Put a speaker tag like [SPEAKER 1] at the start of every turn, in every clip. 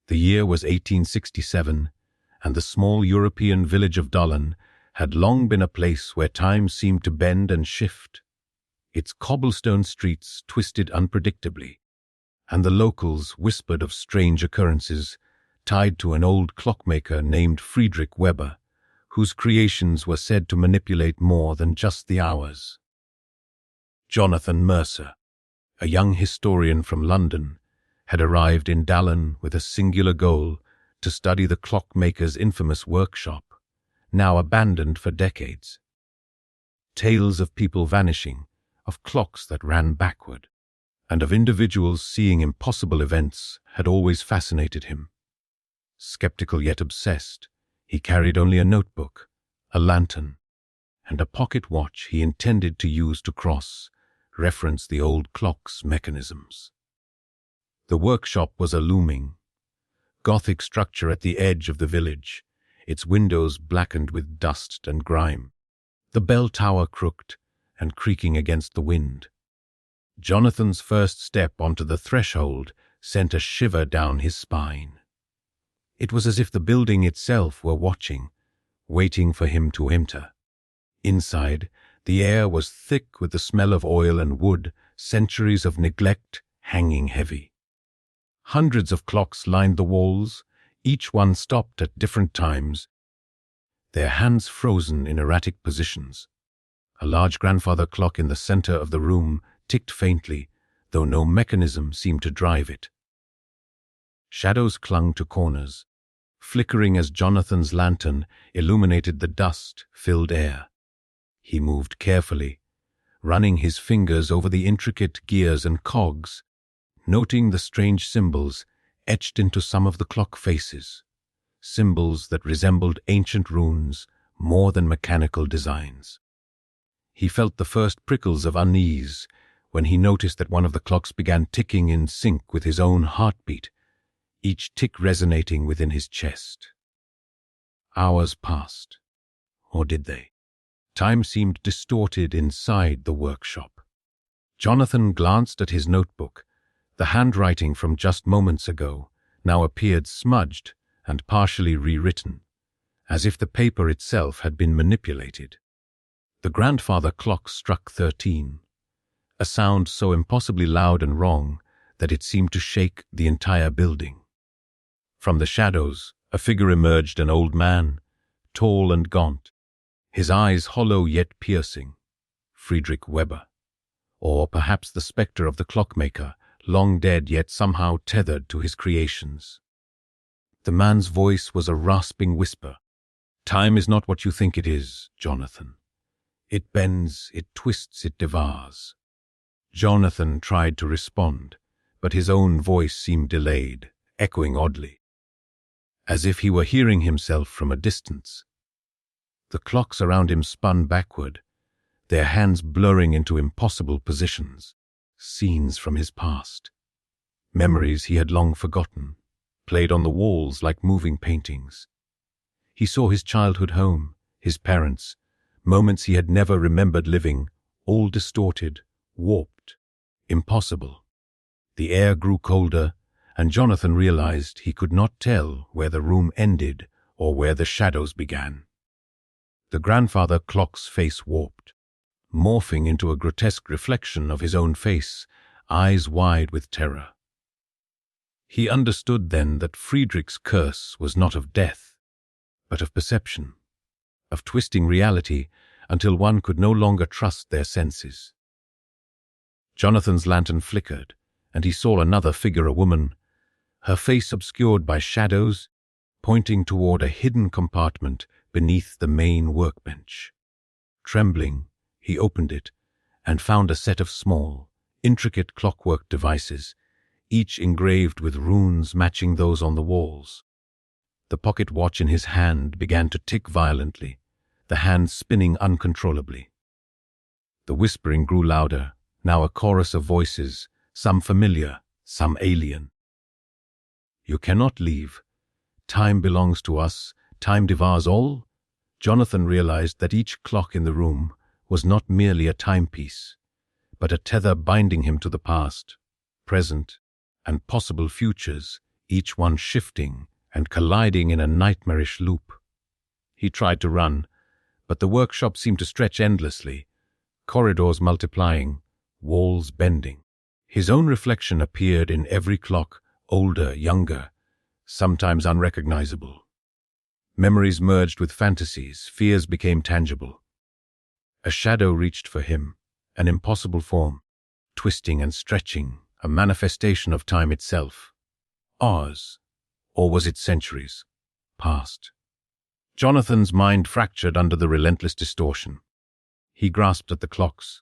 [SPEAKER 1] The year was 1867, and the small European village of Dullen had long been a place where time seemed to bend and shift. Its cobblestone streets twisted unpredictably, and the locals whispered of strange occurrences tied to an old clockmaker named Friedrich Weber, whose creations were said to manipulate more than just the hours. Jonathan Mercer, a young historian from London, had arrived in Dullen with a singular goal to study the clockmaker's infamous workshop, now abandoned for decades. Tales of people vanishing, of clocks that ran backward, and of individuals seeing impossible events had always fascinated him. Skeptical yet obsessed, he carried only a notebook, a lantern, and a pocket watch he intended to use to cross-reference the old clock's mechanisms. The workshop was a looming, Gothic structure at the edge of the village, its windows blackened with dust and grime, the bell tower crooked and creaking against the wind. Jonathan's first step onto the threshold sent a shiver down his spine. It was as if the building itself were watching, waiting for him to enter. Inside, the air was thick with the smell of oil and wood, centuries of neglect hanging heavy. Hundreds of clocks lined the walls, each one stopped at different times, their hands frozen in erratic positions. A large grandfather clock in the center of the room ticked faintly, though no mechanism seemed to drive it. Shadows clung to corners, flickering as Jonathan's lantern illuminated the dust-filled air. He moved carefully, running his fingers over the intricate gears and cogs, noting the strange symbols etched into some of the clock faces, symbols that resembled ancient runes more than mechanical designs. He felt the first prickles of unease when he noticed that one of the clocks began ticking in sync with his own heartbeat, each tick resonating within his chest. Hours passed, or did they? Time seemed distorted inside the workshop. Jonathan glanced at his notebook. The handwriting from just moments ago now appeared smudged and partially rewritten, as if the paper itself had been manipulated. The grandfather clock struck 13, a sound so impossibly loud and wrong that it seemed to shake the entire building. From the shadows, a figure emerged, an old man, tall and gaunt, his eyes hollow yet piercing. Friedrich Weber, or perhaps the spectre of the clockmaker, long dead yet somehow tethered to his creations. The man's voice was a rasping whisper. "Time is not what you think it is, Jonathan. It bends, it twists, it devours." Jonathan tried to respond, but his own voice seemed delayed, echoing oddly, as if he were hearing himself from a distance. The clocks around him spun backward, their hands blurring into impossible positions, scenes from his past. Memories he had long forgotten, played on the walls like moving paintings. He saw his childhood home, his parents, moments he had never remembered living, all distorted, warped, impossible. The air grew colder, and Jonathan realized he could not tell where the room ended or where the shadows began. The grandfather clock's face warped, morphing into a grotesque reflection of his own face, eyes wide with terror. He understood then that Friedrich's curse was not of death, but of perception, of twisting reality until one could no longer trust their senses. Jonathan's lantern flickered, and he saw another figure, a woman, her face obscured by shadows, pointing toward a hidden compartment beneath the main workbench. Trembling, he opened it and found a set of small, intricate clockwork devices, each engraved with runes matching those on the walls. The pocket watch in his hand began to tick violently, the hand spinning uncontrollably. The whispering grew louder, now a chorus of voices, some familiar, some alien. "You cannot leave. Time belongs to us. Time devours all." Jonathan realized that each clock in the room was not merely a timepiece, but a tether binding him to the past, present, and possible futures, each one shifting and colliding in a nightmarish loop. He tried to run, but the workshop seemed to stretch endlessly, corridors multiplying, walls bending. His own reflection appeared in every clock, older, younger, sometimes unrecognizable. Memories merged with fantasies, fears became tangible. A shadow reached for him, an impossible form, twisting and stretching, a manifestation of time itself. Ours, or was it centuries, past? Jonathan's mind fractured under the relentless distortion. He grasped at the clocks,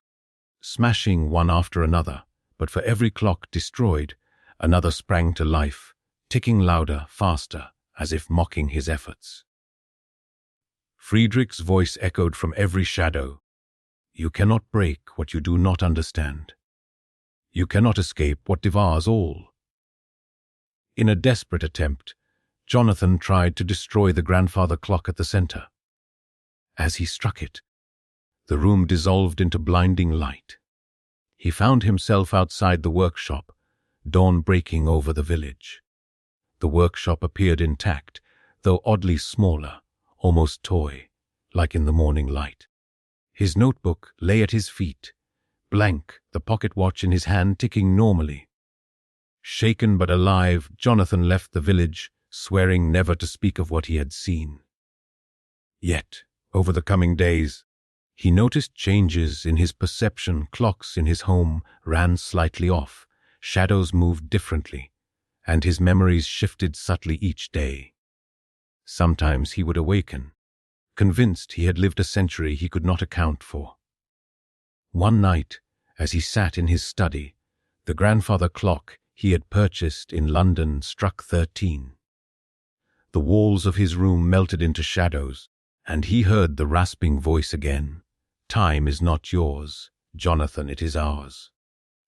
[SPEAKER 1] smashing one after another, but for every clock destroyed, another sprang to life, ticking louder, faster, as if mocking his efforts. Friedrich's voice echoed from every shadow. You cannot break what you do not understand. You cannot escape what devours all. In a desperate attempt, Jonathan tried to destroy the grandfather clock at the center. As he struck it, the room dissolved into blinding light. He found himself outside the workshop, dawn breaking over the village. The workshop appeared intact, though oddly smaller, almost toy, like in the morning light. His notebook lay at his feet, blank, the pocket watch in his hand ticking normally. Shaken but alive, Jonathan left the village, swearing never to speak of what he had seen. Yet, over the coming days, he noticed changes in his perception. Clocks in his home ran slightly off, shadows moved differently, and his memories shifted subtly each day. Sometimes he would awaken, convinced he had lived a century he could not account for. One night, as he sat in his study, the grandfather clock he had purchased in London struck 13. The walls of his room melted into shadows, and he heard the rasping voice again. Time is not yours, Jonathan, it is ours.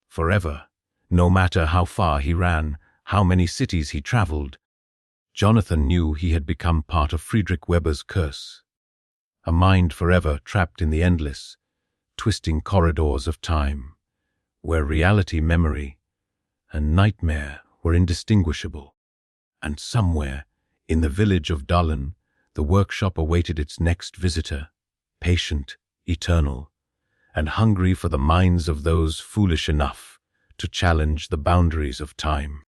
[SPEAKER 1] Forever, no matter how far he ran, how many cities he traveled, Jonathan knew he had become part of Friedrich Weber's curse. A mind forever trapped in the endless, twisting corridors of time, where reality, memory, and nightmare were indistinguishable. And somewhere, in the village of Dahlen, the workshop awaited its next visitor, patient, eternal, and hungry for the minds of those foolish enough to challenge the boundaries of time.